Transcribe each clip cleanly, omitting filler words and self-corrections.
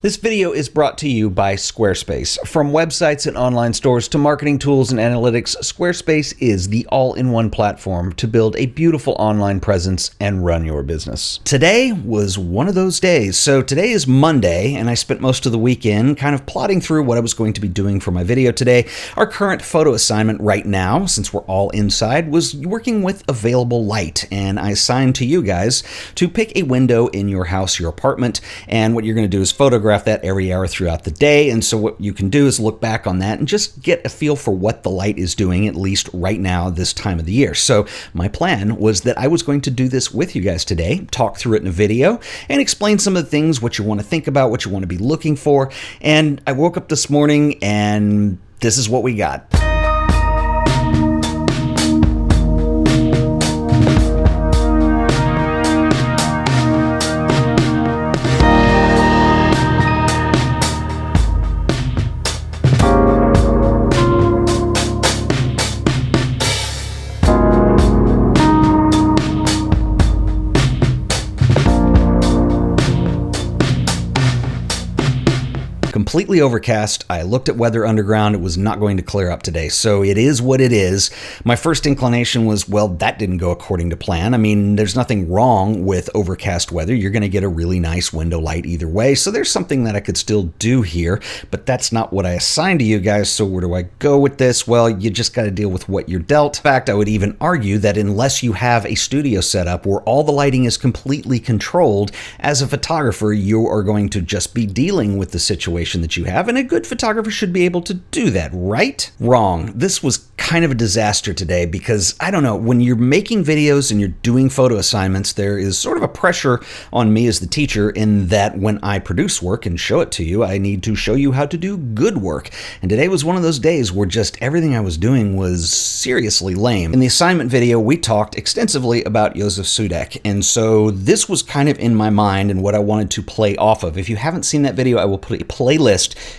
This video is brought to you by Squarespace. From websites and online stores to marketing tools and analytics, Squarespace is the all-in-one platform to build a beautiful online presence and run your business. Today was one of those days. So today is Monday, and I spent most of the weekend kind of plotting through what I was going to be doing for my video today. Our current photo assignment right now, since we're all inside, was working with available light, and I assigned to you guys to pick a window in your house, your apartment, and what you're going to do is photograph that every hour throughout the day. And so what you can do is look back on that and just get a feel for what the light is doing, at least right now, this time of the year. So my plan was that I was going to do this with you guys today, talk through it in a video, and explain some of the things, what you want to think about, what you want to be looking for. And I woke up this morning and this is what we got. Completely overcast. I looked at Weather Underground. It was not going to clear up today. So it is what it is. My first inclination was, well, that didn't go according to plan. I mean, there's nothing wrong with overcast weather. You're going to get a really nice window light either way. So there's something that I could still do here, but that's not what I assigned to you guys. So where do I go with this? Well, you just got to deal with what you're dealt. In fact, I would even argue that unless you have a studio setup where all the lighting is completely controlled, as a photographer, you are going to just be dealing with the situation that you have, and a good photographer should be able to do that, right? Wrong. This was kind of a disaster today because, I don't know, when you're making videos and you're doing photo assignments, there is sort of a pressure on me as the teacher in that when I produce work and show it to you, I need to show you how to do good work. And today was one of those days where just everything I was doing was seriously lame. In the assignment video, we talked extensively about Joseph Sudak, and so this was kind of in my mind and what I wanted to play off of. If you haven't seen that video, I will put a playlist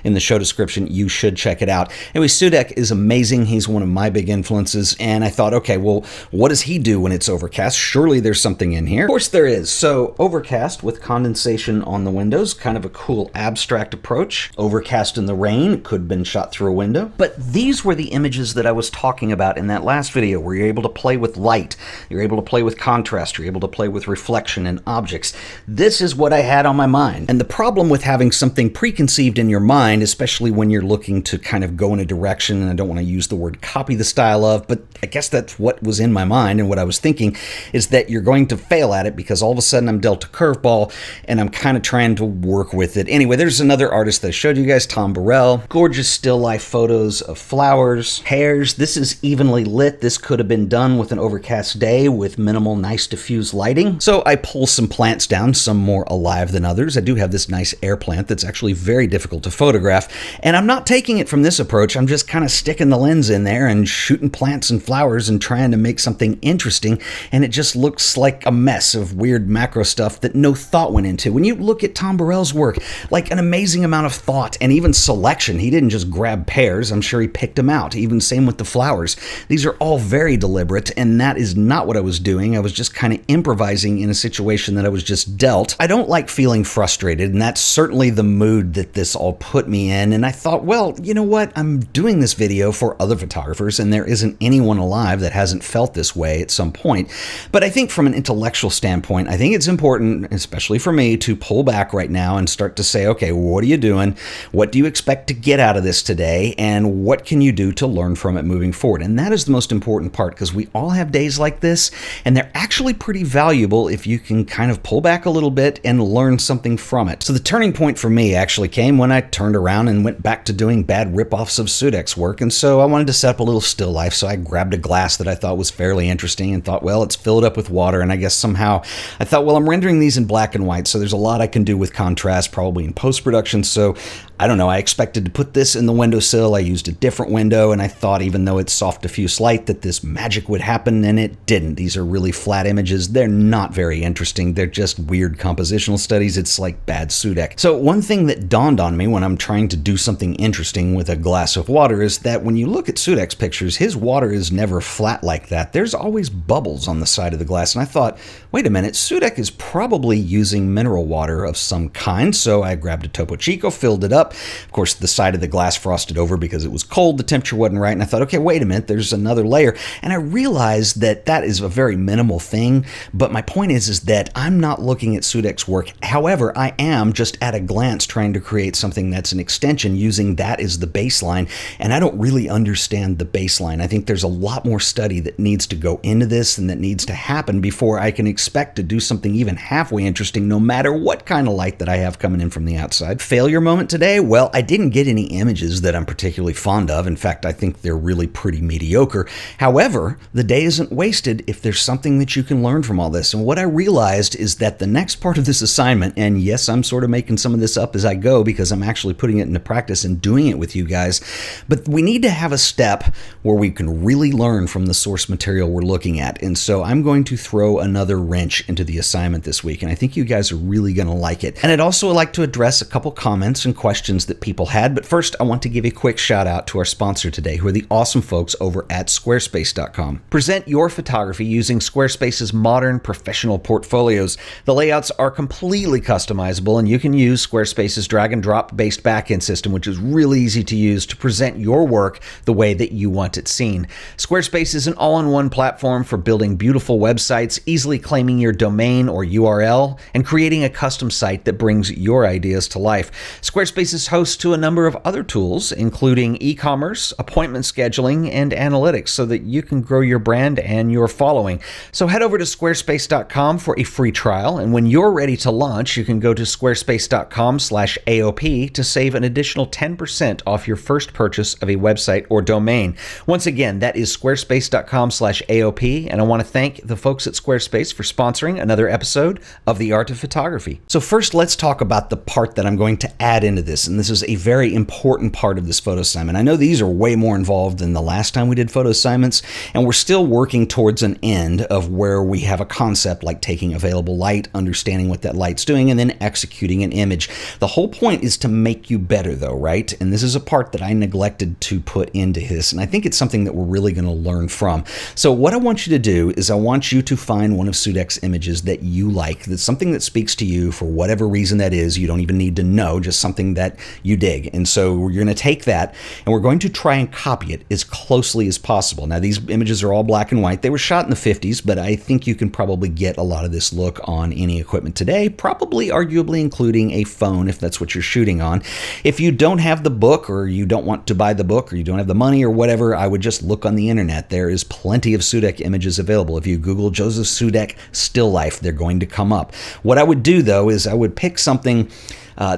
in the show description. You should check it out. Anyway, Sudak is amazing. He's one of my big influences, and I thought, okay, well, what does he do when it's overcast? Surely there's something in here. Of course there is. So overcast with condensation on the windows, kind of a cool abstract approach. Overcast in the rain, could have been shot through a window. But these were the images that I was talking about in that last video where you're able to play with light, you're able to play with contrast, you're able to play with reflection and objects. This is what I had on my mind. And the problem with having something preconceived in your mind, especially when you're looking to kind of go in a direction, and I don't want to use the word copy the style of, but I guess that's what was in my mind and what I was thinking, is that you're going to fail at it because all of a sudden I'm dealt a curveball and I'm kind of trying to work with it. Anyway, there's another artist that I showed you guys, Tom Burrell. Gorgeous still life photos of flowers, hairs. This is evenly lit. This could have been done with an overcast day with minimal, nice diffuse lighting. So I pull some plants down, some more alive than others. I do have this nice air plant that's actually very difficult to photograph, and I'm not taking it from this approach. I'm just kind of sticking the lens in there and shooting plants and flowers and trying to make something interesting, and it just looks like a mess of weird macro stuff that no thought went into. When you look at Tom Burrell's work, like an amazing amount of thought and even selection. He didn't just grab pears. I'm sure he picked them out. Even same with the flowers. These are all very deliberate, and that is not what I was doing. I was just kind of improvising in a situation that I was just dealt. I don't like feeling frustrated, and that's certainly the mood that this all put me in. And I thought, well, you know what? I'm doing this video for other photographers, and there isn't anyone alive that hasn't felt this way at some point. But I think from an intellectual standpoint, I think it's important, especially for me, to pull back right now and start to say, okay, what are you doing? What do you expect to get out of this today? And what can you do to learn from it moving forward? And that is the most important part, because we all have days like this, and they're actually pretty valuable if you can kind of pull back a little bit and learn something from it. So the turning point for me actually came when I turned around and went back to doing bad ripoffs of Sudak's work. And so I wanted to set up a little still life. So I grabbed a glass that I thought was fairly interesting and thought, well, it's filled up with water. And I guess somehow I thought, well, I'm rendering these in black and white, so there's a lot I can do with contrast, probably in post-production. So I don't know, I expected to put this in the windowsill. I used a different window, and I thought even though it's soft diffuse light that this magic would happen, and it didn't. These are really flat images. They're not very interesting. They're just weird compositional studies. It's like bad Sudak. So one thing that dawned on me when I'm trying to do something interesting with a glass of water is that when you look at Sudak's pictures, his water is never flat like that. There's always bubbles on the side of the glass, and I thought, wait a minute, Sudak is probably using mineral water of some kind. So I grabbed a Topo Chico, filled it up. Of course, the side of the glass frosted over because it was cold, the temperature wasn't right, and I thought, okay, wait a minute, there's another layer. And I realized that that is a very minimal thing, but my point is that I'm not looking at Sudak's work. However, I am just at a glance trying to create something that's an extension using that as the baseline, and I don't really understand the baseline. I think there's a lot more study that needs to go into this and that needs to happen before I can expect to do something even halfway interesting, no matter what kind of light that I have coming in from the outside. Failure moment today? Well, I didn't get any images that I'm particularly fond of. In fact, I think they're really pretty mediocre. However, the day isn't wasted if there's something that you can learn from all this. And what I realized is that the next part of this assignment, and yes, I'm sort of making some of this up as I go because I'm actually putting it into practice and doing it with you guys, but we need to have a step where we can really learn from the source material we're looking at. And so I'm going to throw another wrench into the assignment this week, and I think you guys are really going to like it. And I'd also like to address a couple comments and questions that people had, but first I want to give a quick shout out to our sponsor today, who are the awesome folks over at Squarespace.com. Present your photography using Squarespace's modern professional portfolios. The layouts are completely customizable, and you can use Squarespace's drag and drop based backend system, which is really easy to use to present your work the way that you want it seen. Squarespace is an all-in-one platform for building beautiful websites, easily claiming your domain or URL, and creating a custom site that brings your ideas to life. Squarespace is host to a number of other tools, including e-commerce, appointment scheduling, and analytics, so that you can grow your brand and your following. So head over to squarespace.com for a free trial, and when you're ready to launch, you can go to squarespace.com/AOP to save an additional 10% off your first purchase of a website or domain. Once again, that is squarespace.com/AOP, and I want to thank the folks at Squarespace for sponsoring another episode of The Art of Photography. So first, let's talk about the part that I'm going to add into this, and this is a very important part of this photo assignment. I know these are way more involved than the last time we did photo assignments, and we're still working towards an end of where we have a concept like taking available light, understanding what that light's doing, and then executing an image. The whole point is to make you better though, right? And this is a part that I neglected to put into this, and I think it's something that we're really going to learn from. So what I want you to do is I want you to find one of Sudak's images that you like, that's something that speaks to you for whatever reason that is. You don't even need to know, just something that you dig. And so we're going to take that and we're going to try and copy it as closely as possible. Now, these images are all black and white. They were shot in the 50s, but I think you can probably get a lot of this look on any equipment today, probably arguably including a phone if that's what you're shooting on. If you don't have the book, or you don't want to buy the book, or you don't have the money or whatever, I would just look on the internet. There is plenty of Sudak images available. If you Google Joseph Sudak still life, they're going to come up. What I would do though is I would pick something.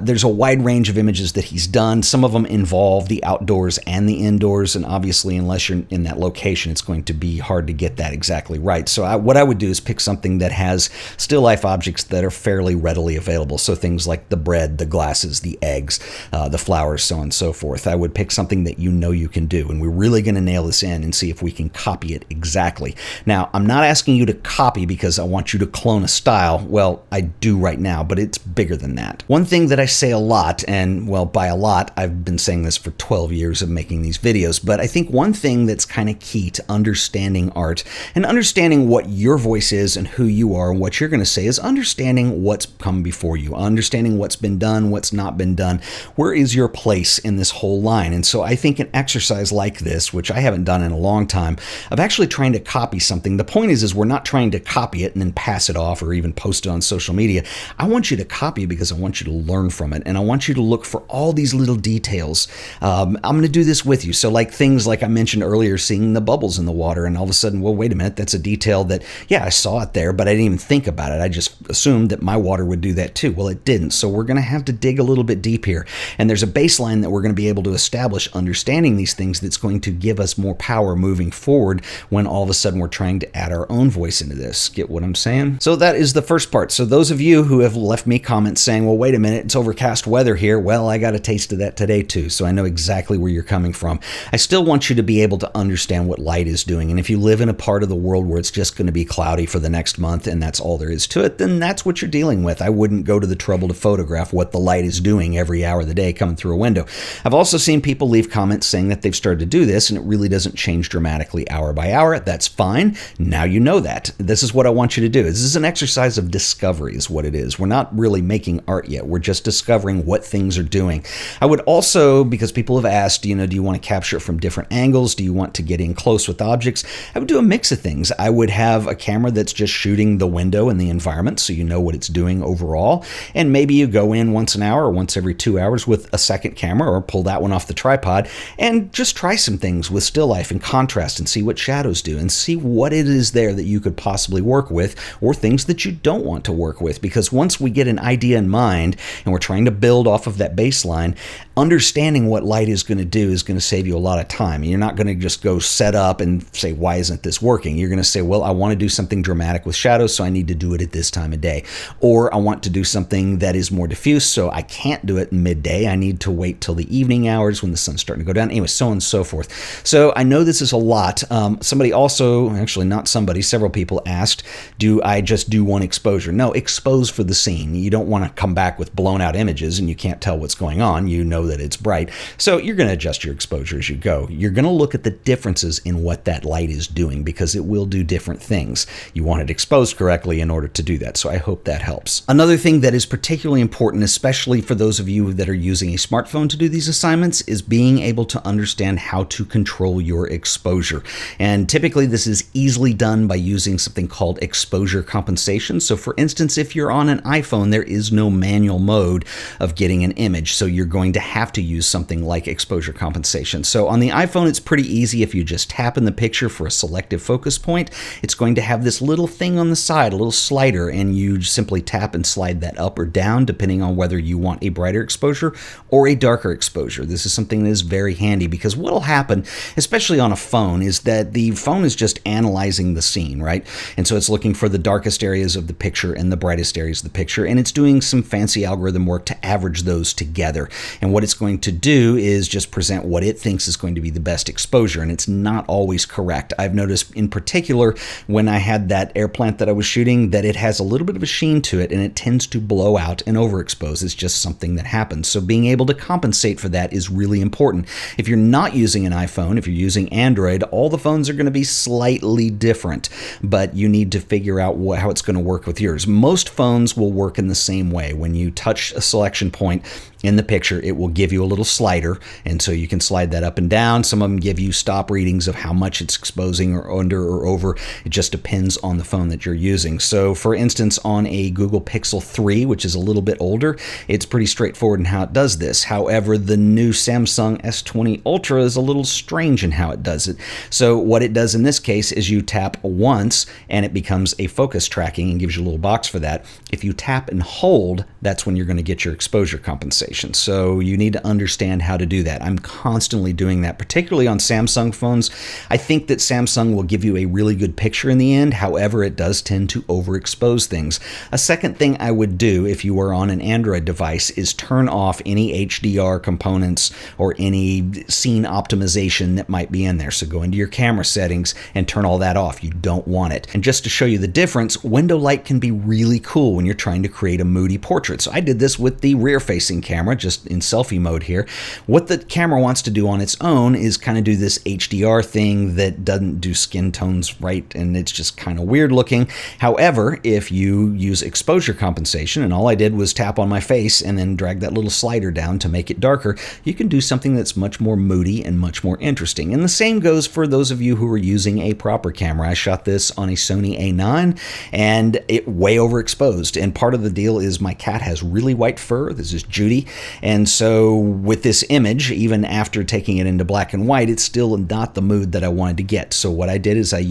There's a wide range of images that he's done. Some of them involve the outdoors and the indoors, and obviously unless you're in that location, it's going to be hard to get that exactly right. So what I would do is pick something that has still life objects that are fairly readily available. So things like the bread, the glasses, the eggs, the flowers, so on and so forth. I would pick something that you know you can do, and we're really going to nail this in and see if we can copy it exactly. Now, I'm not asking you to copy because I want you to clone a style. Well, I do right now, but it's bigger than that. One thing that I say a lot, and well, by a lot, I've been saying this for 12 years of making these videos, but I think one thing that's kind of key to understanding art and understanding what your voice is and who you are and what you're going to say is understanding what's come before you, understanding what's been done, what's not been done. Where is your place in this whole line? And so I think an exercise like this, which I haven't done in a long time, of actually trying to copy something. The point is we're not trying to copy it and then pass it off or even post it on social media. I want you to copy it because I want you to learn from it, and I want you to look for all these little details. I'm going to do this with you. So like things like I mentioned earlier, seeing the bubbles in the water, and all of a sudden, well, wait a minute, that's a detail that, yeah, I saw it there, but I didn't even think about it. I just assumed that my water would do that too. Well, it didn't. So we're going to have to dig a little bit deep here, and there's a baseline that we're going to be able to establish understanding these things that's going to give us more power moving forward when all of a sudden we're trying to add our own voice into this. Get what I'm saying? So that is the first part. So those of you who have left me comments saying, well, wait a minute, it's overcast weather here. Well, I got a taste of that today too, so I know exactly where you're coming from. I still want you to be able to understand what light is doing, and if you live in a part of the world where it's just going to be cloudy for the next month and that's all there is to it, then that's what you're dealing with. I wouldn't go to the trouble to photograph what the light is doing every hour of the day coming through a window. I've also seen people leave comments saying that they've started to do this and it really doesn't change dramatically hour by hour. That's fine. Now you know that. This is what I want you to do. This is an exercise of discovery is what it is. We're not really making art yet. We're just discovering what things are doing. I would also, because people have asked, do you want to capture it from different angles? Do you want to get in close with objects? I would do a mix of things. I would have a camera that's just shooting the window and the environment so you know what it's doing overall. And maybe you go in once an hour or once every 2 hours with a second camera or pull that one off the tripod and just try some things with still life and contrast and see what shadows do and see what it is there that you could possibly work with or things that you don't want to work with. Because once we get an idea in mind and we're trying to build off of that baseline, understanding what light is going to do is going to save you a lot of time. You're not going to just go set up and say, why isn't this working? You're going to say, well, I want to do something dramatic with shadows, so I need to do it at this time of day. Or I want to do something that is more diffuse, so I can't do it in midday. I need to wait till the evening hours when the sun's starting to go down. Anyway, so on and so forth. So I know this is a lot. Somebody also, actually not somebody, several people asked, do I just do one exposure? No, expose for the scene. You don't want to come back with blown out images and you can't tell what's going on. You know that it's bright. So you're going to adjust your exposure as you go. You're going to look at the differences in what that light is doing because it will do different things. You want it exposed correctly in order to do that. So I hope that helps. Another thing that is particularly important, especially for those of you that are using a smartphone to do these assignments, is being able to understand how to control your exposure. And typically this is easily done by using something called exposure compensation. So for instance, if you're on an iPhone, there is no manual mode of getting an image. So you're going to have to use something like exposure compensation. So on the iPhone, it's pretty easy. If you just tap in the picture for a selective focus point, it's going to have this little thing on the side, a little slider, and you simply tap and slide that up or down depending on whether you want a brighter exposure or a darker exposure. This is something that is very handy because what will happen, especially on a phone, is that the phone is just analyzing the scene, right? And so it's looking for the darkest areas of the picture and the brightest areas of the picture, and it's doing some fancy algorithm work to average those together. And what it's going to do is just present what it thinks is going to be the best exposure, and it's not always correct. I've noticed in particular when I had that air plant that I was shooting that it has a little bit of a sheen to it and it tends to blow out and overexpose. It's just something that happens. So being able to compensate for that is really important. If you're not using an iPhone, if you're using Android, all the phones are going to be slightly different, but you need to figure out how it's going to work with yours. Most phones will work in the same way. When you touch a selection point in the picture, it will give you a little slider, and so you can slide that up and down. Some of them give you stop readings of how much it's exposing or under or over. It just depends on the phone that you're using. So for instance, on a Google Pixel 3, which is a little bit older, it's pretty straightforward in how it does this. However, the new Samsung S20 Ultra is a little strange in how it does it. So what it does in this case is you tap once and it becomes a focus tracking and gives you a little box for that. If you tap and hold, that's when you're going to get your exposure compensation. So you need to understand how to do that. I'm constantly doing that, particularly on Samsung phones. I think that Samsung will give you a really good picture in the end. However, it does tend to overexpose things. A second thing I would do if you were on an Android device is turn off any HDR components or any scene optimization that might be in there. So go into your camera settings and turn all that off. You don't want it. And just to show you the difference, window light can be really cool when you're trying to create a moody portrait. So I did this with the rear-facing camera, just in selfie mode here. What the camera wants to do on its own is kind of do this HDR thing that doesn't do skin tones right, and it's just kind of weird looking. However, if you use exposure compensation, and all I did was tap on my face and then drag that little slider down to make it darker, you can do something that's much more moody and much more interesting. And the same goes for those of you who are using a proper camera. I shot this on a Sony A9 and it way overexposed. And part of the deal is my cat has really white fur. This is Judy. And so with this image, even after taking it into black and white, it's still not the mood that I wanted to get. So what I did is I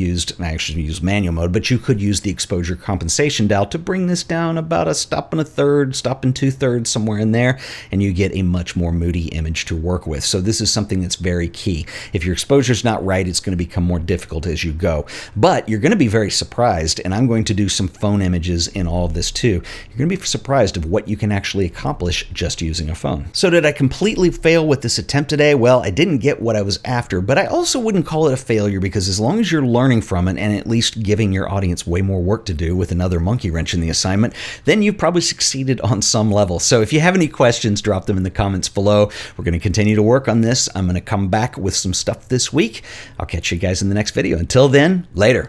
actually used manual mode, but you could use the exposure compensation dial to bring this down about a stop and a third, stop and 2/3, somewhere in there, and you get a much more moody image to work with. So this is something that's very key. If your exposure's not right, it's going to become more difficult as you go. But you're going to be very surprised, and I'm going to do some phone images in all of this too. You're going to be surprised of what you can actually accomplish just using a phone. So did I completely fail with this attempt today? Well, I didn't get what I was after, but I also wouldn't call it a failure, because as long as you're learning from it and at least giving your audience way more work to do with another monkey wrench in the assignment, then you've probably succeeded on some level. So if you have any questions, drop them in the comments below. We're going to continue to work on this. I'm going to come back with some stuff this week. I'll catch you guys in the next video. Until then, later.